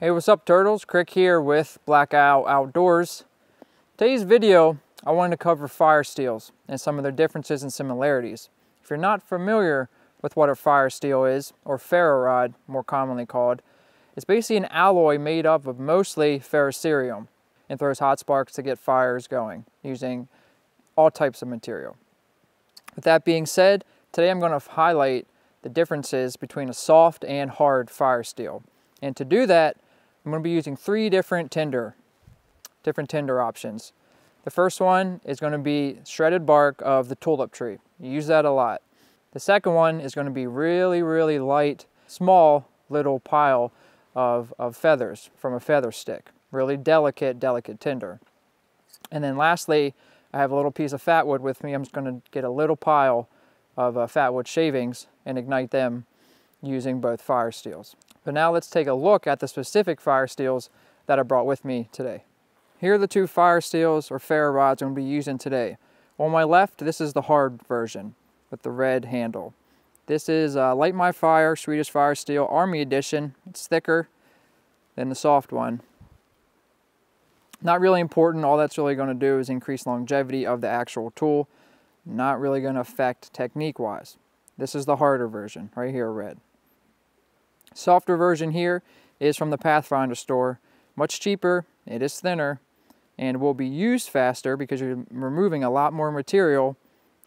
Hey, what's up, turtles? Krik here with Black Owl Outdoors. Today's video, I wanted to cover fire steels and some of their differences and similarities. If you're not familiar with what a fire steel is, or ferro rod, more commonly called, it's basically an alloy made up of mostly ferrocerium and throws hot sparks to get fires going using all types of material. With that being said, today I'm going to highlight the differences between a soft and hard fire steel. And to do that, I'm going to be using three different tinder options. The first one is going to be shredded bark of the tulip tree. You use that a lot. The second one is going to be really light, small little pile of feathers from a feather stick. Really delicate tinder. And then lastly, I have a little piece of fatwood with me. I'm just going to get a little pile of fatwood shavings and ignite them using both fire steels. But now let's take a look at the specific fire steels that I brought with me today. Here are the two fire steels or ferro rods I'm going to be using today. On my left, this is the hard version with the red handle. This is Light My Fire Swedish Fire Steel Army Edition. It's thicker than the soft one. Not really important. All that's really going to do is increase longevity of the actual tool. Not really going to affect technique-wise. This is the harder version, right here, red. Softer version here is from the Pathfinder store. Much cheaper, it is thinner, and will be used faster because you're removing a lot more material,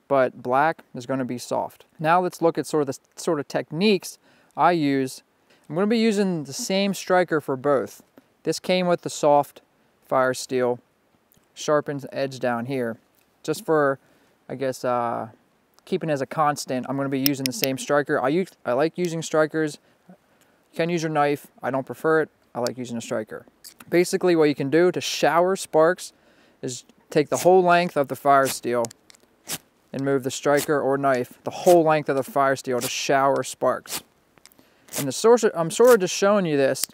but black is going to be soft. Now let's look at sort of techniques I use. I'm going to be using the same striker for both. This came with the soft fire steel, sharpens the edge down here. Just for, I guess, keeping as a constant, I'm going to be using the same striker. I like using strikers. You can use your knife. I don't prefer it. I like using a striker. Basically, what you can do to shower sparks is take the whole length of the fire steel and move the striker or knife the whole length of the fire steel to shower sparks. And I'm sort of just showing you this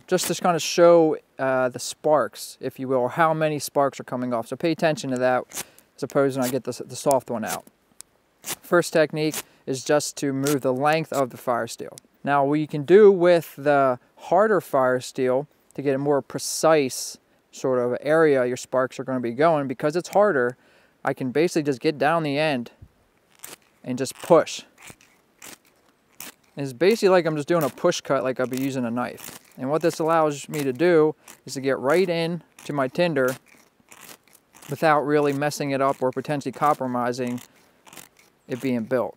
just to kind of show the sparks, if you will, or how many sparks are coming off. So pay attention to that as opposed to when I get the soft one out. First technique is just to move the length of the fire steel. Now, what you can do with the harder fire steel to get a more precise sort of area your sparks are going to be going, because it's harder, I can basically just get down the end and just push. And it's basically like I'm just doing a push cut like I'd be using a knife. And what this allows me to do is to get right in to my tinder without really messing it up or potentially compromising it being built.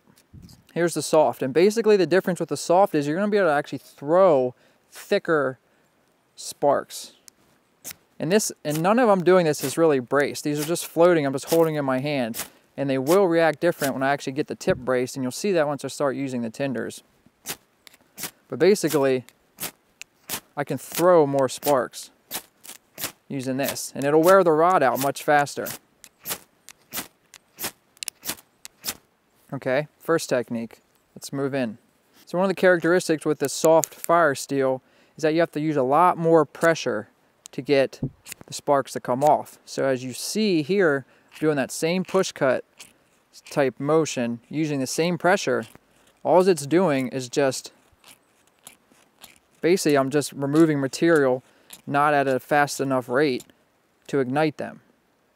Here's the soft, and basically the difference with the soft is you're going to be able to actually throw thicker sparks. And none of them doing this is really braced. These are just floating. I'm just holding in my hand, and they will react different when I actually get the tip braced, and you'll see that once I start using the tinders. But basically, I can throw more sparks using this, and it'll wear the rod out much faster. Okay, first technique. Let's move in. So one of the characteristics with this soft fire steel is that you have to use a lot more pressure to get the sparks to come off. So as you see here, doing that same push cut type motion, using the same pressure, all it's doing is just, basically I'm just removing material not at a fast enough rate to ignite them.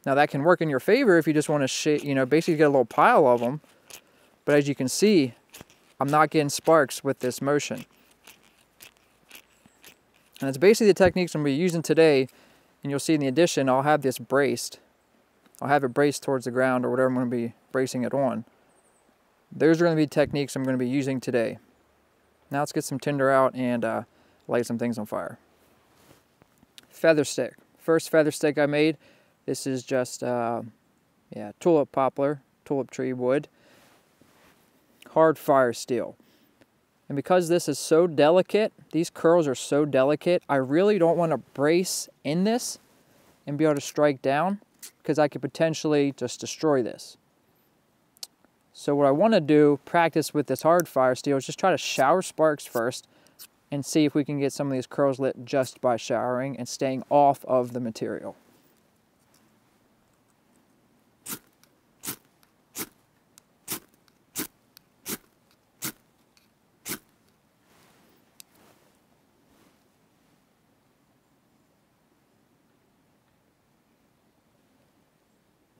Now that can work in your favor if you just want to, basically get a little pile of them. But as you can see, I'm not getting sparks with this motion. And it's basically the techniques I'm going to be using today. And you'll see in the addition, I'll have this braced. I'll have it braced towards the ground or whatever I'm going to be bracing it on. Those are going to be techniques I'm going to be using today. Now let's get some tinder out and light some things on fire. Feather stick. First feather stick I made. This is just tulip poplar, tulip tree wood. Hard fire steel. And because this is so delicate, these curls are so delicate, I really don't want to brace in this and be able to strike down, because I could potentially just destroy this. So what I want to do, practice with this hard fire steel, is just try to shower sparks first and see if we can get some of these curls lit just by showering and staying off of the material.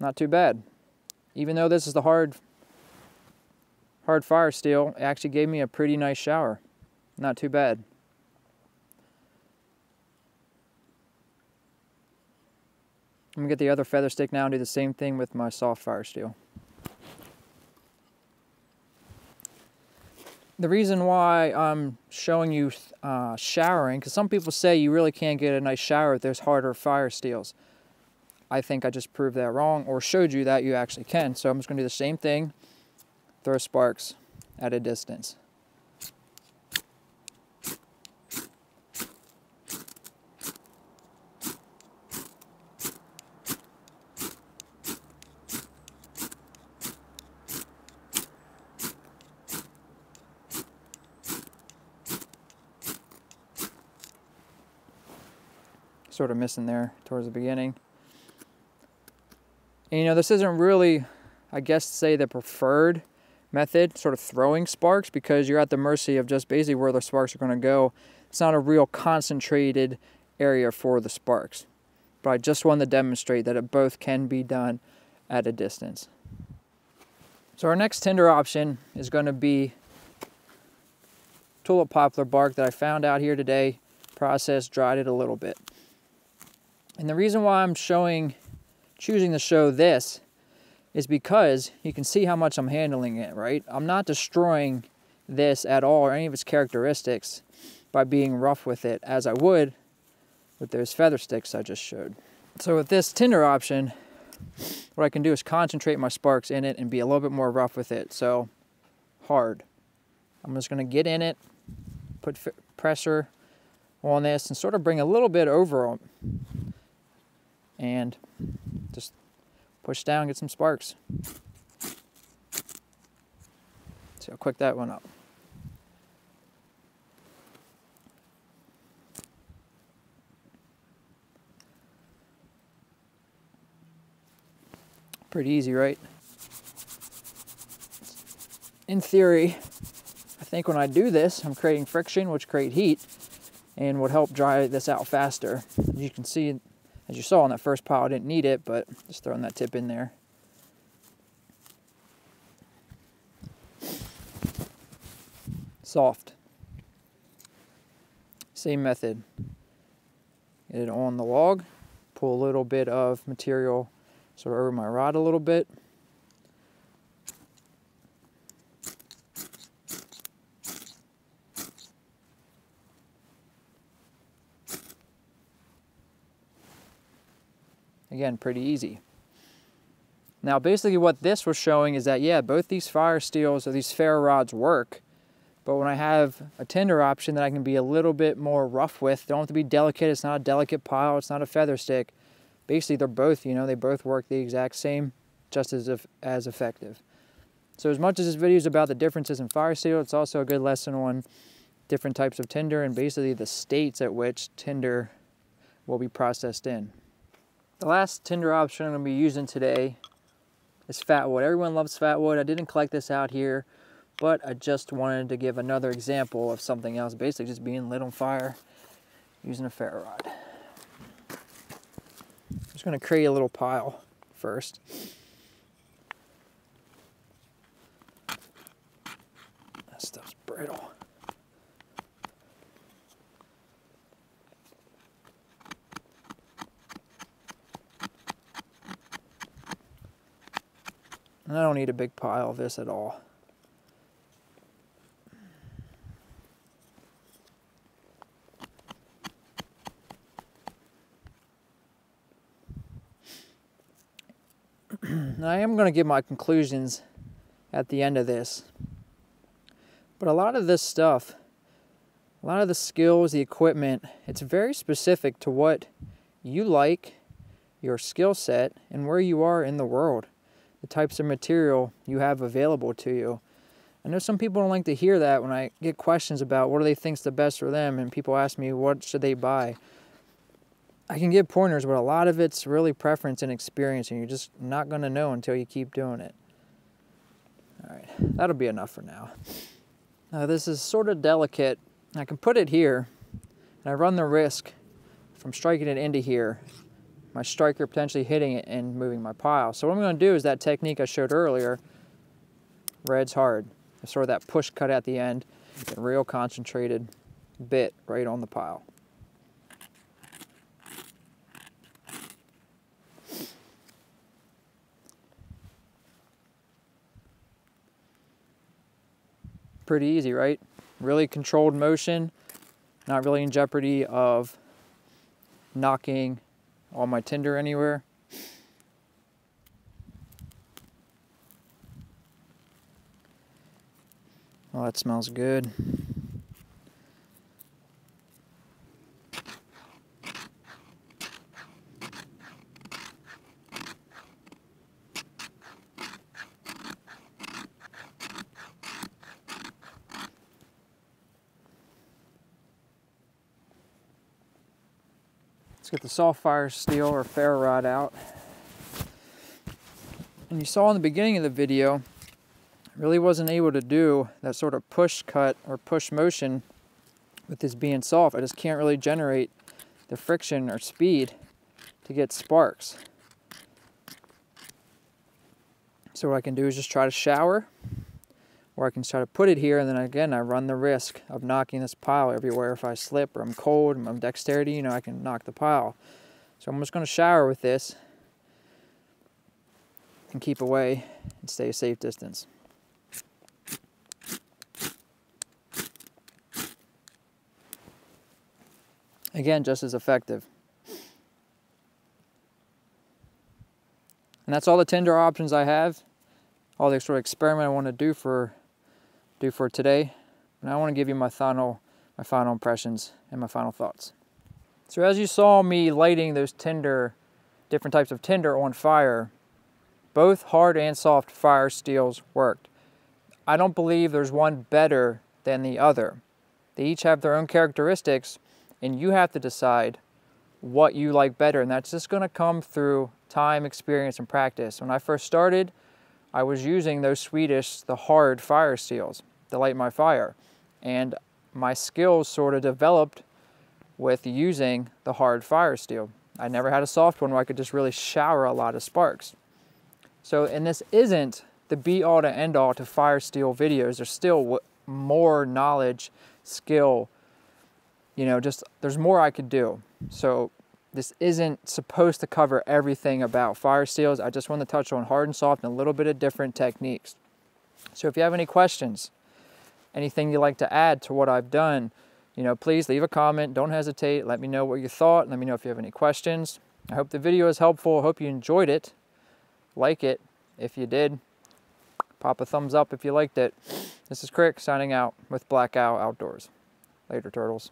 not too bad. Even though this is the hard fire steel, it actually gave me a pretty nice shower. Not too bad. I'm gonna get the other feather stick now and do the same thing with my soft fire steel. The reason why I'm showing you showering, because some people say you really can't get a nice shower if there's harder fire steels. I think I just proved that wrong, or showed you that you actually can. So I'm just gonna do the same thing, throw sparks at a distance. Sort of missing there towards the beginning. And, you know, this isn't really, I guess, say the preferred method, sort of throwing sparks, because you're at the mercy of just basically where the sparks are going to go. It's not a real concentrated area for the sparks. But I just wanted to demonstrate that it both can be done at a distance. So our next tinder option is going to be tulip poplar bark that I found out here today, processed, dried it a little bit. And the reason why I'm choosing to show this is because you can see how much I'm handling it, right? I'm not destroying this at all, or any of its characteristics, by being rough with it, as I would with those feather sticks I just showed. So with this tinder option, what I can do is concentrate my sparks in it and be a little bit more rough with it. So hard. I'm just gonna get in it, put pressure on this, and sort of bring a little bit over, and just push down, get some sparks. See how quick that went up. Pretty easy, right? In theory, I think when I do this, I'm creating friction, which create heat, and would help dry this out faster. As you can see, as you saw on that first pile, I didn't need it, but just throwing that tip in there. Soft. Same method. Get it on the log, pull a little bit of material sort of over my rod a little bit. Again, pretty easy. Now basically what this was showing is that, yeah, both these fire steels or these ferro rods work, but when I have a tinder option that I can be a little bit more rough with, don't have to be delicate, it's not a delicate pile, it's not a feather stick. Basically they're both, you know, they both work the exact same, just as effective. So as much as this video is about the differences in fire steel, it's also a good lesson on different types of tinder and basically the states at which tinder will be processed in. The last tinder option I'm going to be using today is fat wood. Everyone loves fat wood. I didn't collect this out here, but I just wanted to give another example of something else, basically just being lit on fire using a ferro rod. I'm just going to create a little pile first. That stuff's brittle. And I don't need a big pile of this at all. Now I am going to give my conclusions at the end of this. But a lot of this stuff, a lot of the skills, the equipment, it's very specific to what you like, your skill set, and where you are in the world. The types of material you have available to you. I know some people don't like to hear that when I get questions about what do they think's the best for them, and people ask me what should they buy. I can give pointers, but a lot of it's really preference and experience, and you're just not going to know until you keep doing it. All right, that'll be enough for now. Now this is sort of delicate. I can put it here, and I run the risk from striking it into here. my striker potentially hitting it and moving my pile. So what I'm going to do is that technique I showed earlier, red's hard. Sort of that push cut at the end, a real concentrated bit right on the pile. Pretty easy, right? Really controlled motion, not really in jeopardy of knocking all my tinder anywhere. Oh, that smells good. Let's get the soft fire steel or ferro rod out. And you saw in the beginning of the video, I really wasn't able to do that sort of push cut or push motion with this being soft. I just can't really generate the friction or speed to get sparks. So what I can do is just try to shower, or I can try to put it here, and then again I run the risk of knocking this pile everywhere. If I slip or I'm cold, I'm dexterity, you know, I can knock the pile. So I'm just going to shower with this and keep away and stay a safe distance. Again, just as effective. And that's all the tinder options I have, all the sort of experiment I want to do for today. And I want to give you my final impressions and my final thoughts. So as you saw me lighting those tinder, different types of tinder on fire, both hard and soft fire steels worked. I don't believe there's one better than the other. They each have their own characteristics, and you have to decide what you like better, and that's just going to come through time, experience, and practice. When I first started, I was using those Swedish, the hard fire steels to light my fire, and my skills sort of developed with using the hard fire steel. I never had a soft one where I could just really shower a lot of sparks. So, and this isn't the be-all to end-all to fire steel videos. There's still more knowledge, skill, you know, just there's more I could do. So this isn't supposed to cover everything about fire steels. I just want to touch on hard and soft and a little bit of different techniques. So if you have any questions, anything you'd like to add to what I've done, you know, please leave a comment. Don't hesitate. Let me know what you thought. Let me know if you have any questions. I hope the video is helpful. I hope you enjoyed it. Like it if you did. Pop a thumbs up if you liked it. This is Krik signing out with Black Owl Outdoors. Later, turtles.